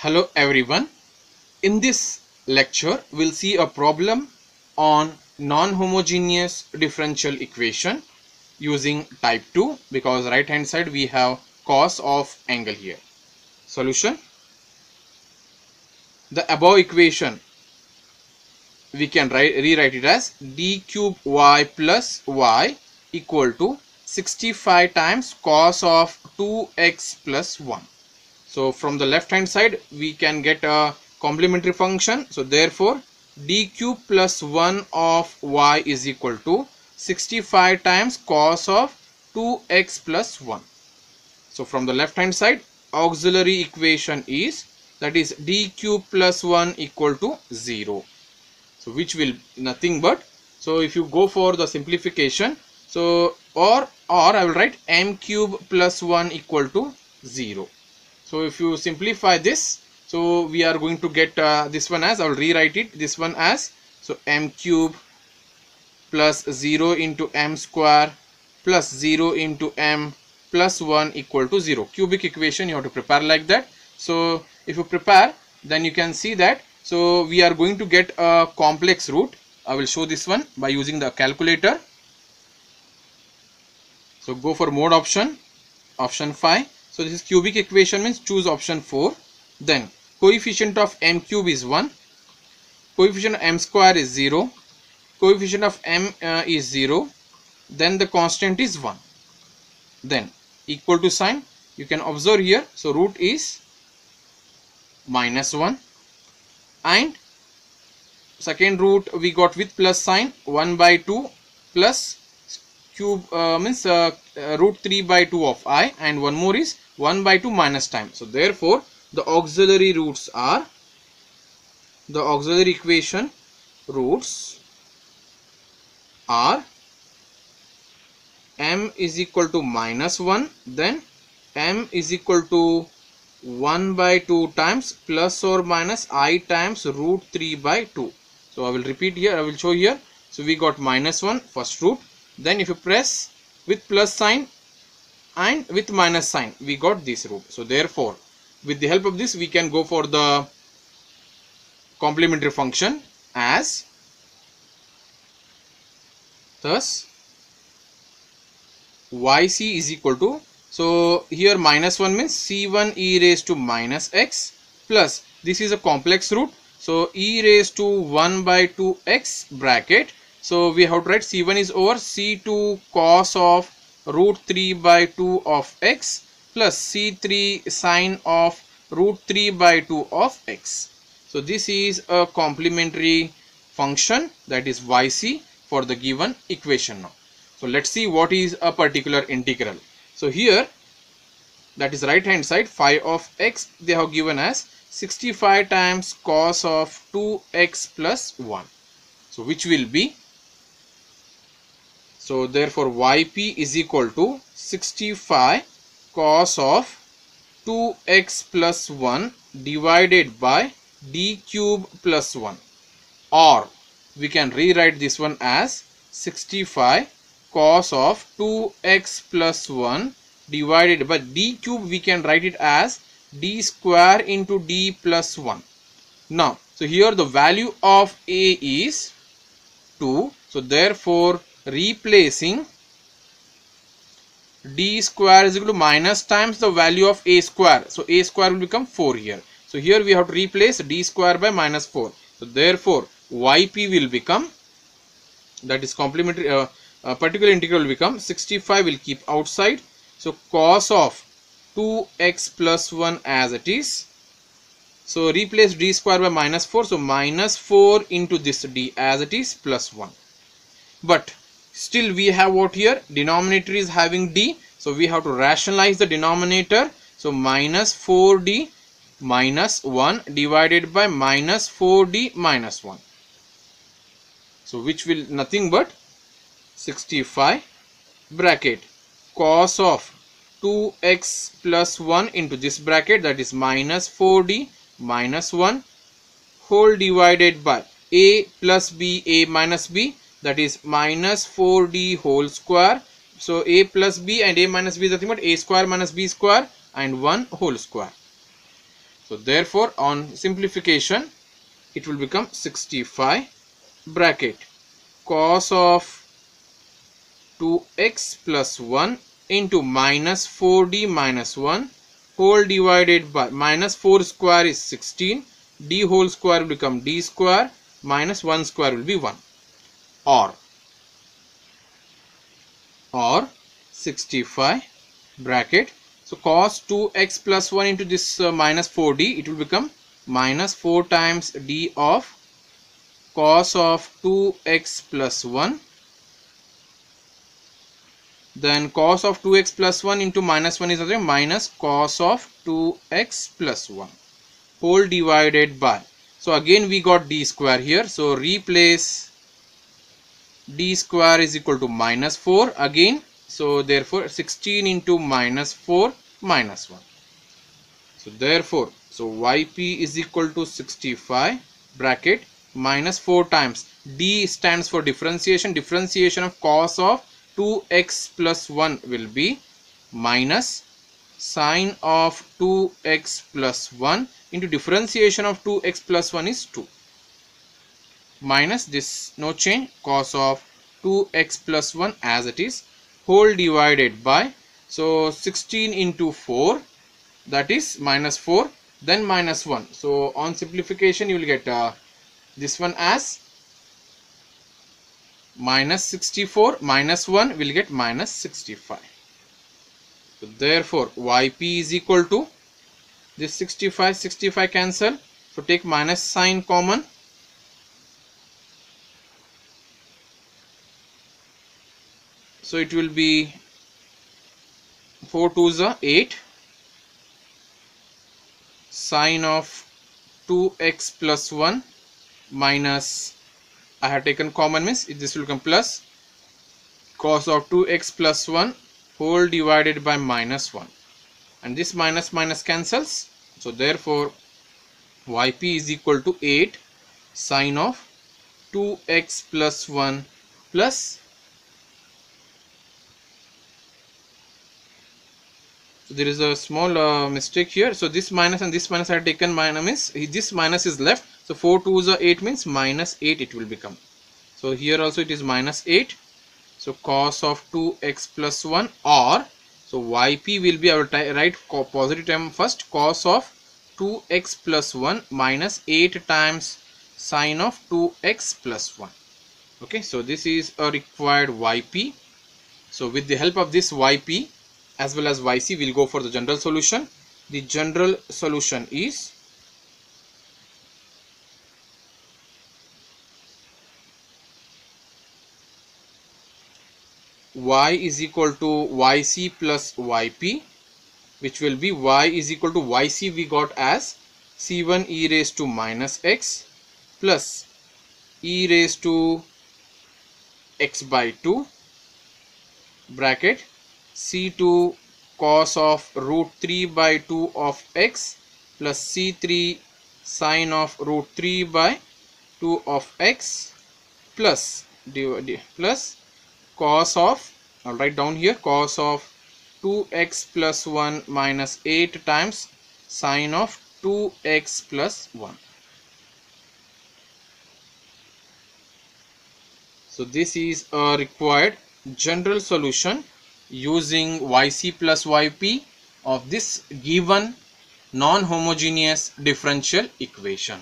Hello everyone. In this lecture we'll see a problem on non-homogeneous differential equation using type 2 because right hand side we have cos of angle here. Solution: the above equation we can rewrite it as d cube y plus y equal to 65 times cos of 2x plus 1. So from the left hand side we can get a complementary function. So therefore d cube plus 1 of y is equal to 65 times cos of 2x plus 1. So from the left hand side auxiliary equation is, that is d cube plus 1 equal to 0. So which will nothing but, so if you go for the simplification, so or I will write m cube plus 1 equal to 0. So if you simplify this, so we are going to get this one as, I will rewrite it this one as, so m cube plus 0 into m square plus 0 into m plus 1 equal to 0. Cubic equation you have to prepare like that. So if you prepare, then you can see that, so we are going to get a complex root. I will show this one by using the calculator. So go for mode option 5. So this is cubic equation, means choose option 4. Then coefficient of m cube is 1, coefficient of m square is 0, coefficient of m is 0, then the constant is 1. Then equal to sign you can observe here, so root is minus 1, and second root we got with plus sign 1 by 2 plus cube means root 3 by 2 of I, and one more is 1 by 2 minus time. So therefore the auxiliary roots are, the auxiliary equation roots are m is equal to minus 1, then m is equal to 1 by 2 times plus or minus I times root 3 by 2. So I will repeat here, I will show here. So we got minus 1 first root, then if you press with plus sign and with minus sign we got this root. So therefore with the help of this we can go for the complementary function as thus yc is equal to, so here minus 1 means c1 e raised to minus x plus this is a complex root, so e raised to 1 by 2x bracket. So we have to write c1 is over c2 cos of root 3 by 2 of x plus c3 sine of root 3 by 2 of x. So this is a complementary function, that is yc, for the given equation now. So let's see what is a particular integral. So here, that is right hand side, phi of x they have given as 65 times cos of 2x plus 1. So which will be, so therefore yp is equal to 65 cos of 2x plus 1 divided by d cube plus 1, or we can rewrite this one as 65 cos of 2x plus 1 divided by d cube, we can write it as d square into d plus 1. Now so here the value of a is 2, so therefore replacing d square is equal to minus times the value of a square, so a square will become 4 here. So here we have to replace d square by minus 4. So therefore yp will become, that is complementary particular integral will become 65 will keep outside, so cos of 2x plus 1 as it is, so replace d square by minus 4, so minus 4 into this d as it is plus 1. But still we have what here, denominator is having d, so we have to rationalize the denominator. So minus 4d minus 1 divided by minus 4d minus 1, so which will nothing but 65 bracket cos of 2x plus 1 into this bracket, that is minus 4d minus 1 whole divided by a plus b, a minus b, that is minus 4d whole square. So a plus b and a minus b is nothing but a square minus b square and 1 whole square. So therefore on simplification it will become 65 bracket cos of 2x plus 1 into minus 4d minus 1 whole divided by minus 4 square is 16, d whole square will become d square, minus 1 square will be 1, or 65 bracket. So cos 2x plus 1 into this minus 4d, it will become minus 4 times d of cos of 2x plus 1. Then cos of 2x plus 1 into minus 1 is again minus cos of 2x plus 1 whole divided by. So again we got d square here. So replace d square is equal to minus 4 again. So therefore 16 into minus 4 minus 1. So therefore yp is equal to 65 bracket minus 4 times d stands for differentiation. Differentiation of cos of 2x plus 1 will be minus sine of 2x plus 1 into differentiation of 2x plus 1 is 2 minus this no change cos of 2x plus 1 as it is whole divided by. So 16 into 4, that is minus 4, then minus 1. So on simplification you will get this one as minus 64, minus 1 will get minus 65. So therefore yp is equal to this 65 cancel. So take minus sign common. So it will be 4 2s are 8 sine of 2x plus 1 minus, I have taken common means this will come plus cos of 2x plus 1 whole divided by minus 1, and this minus minus cancels. So therefore yp is equal to 8 sine of 2x plus 1 plus, so there is a small mistake here. So this minus and this minus I have taken minus means this minus is left. So 4 2s are 8 means minus 8 it will become. So here also it is minus 8. So cos of 2x plus 1, or so yp will be, I will write positive term first, cos of 2x plus 1 minus 8 times sine of 2x plus 1. Okay, so this is a required yp. So with the help of this yp as well as yc, we will go for the general solution. The general solution is y is equal to yc plus yp, which will be y is equal to yc we got as c1 e raised to minus x plus e raised to x by 2 bracket c2 cos of root 3 by 2 of x plus c3 sine of root 3 by 2 of x plus plus cos of, I'll write down here, cos of 2x plus 1 minus 8 times sine of 2x plus 1. So this is a required general solution using yc plus yp of this given non-homogeneous differential equation.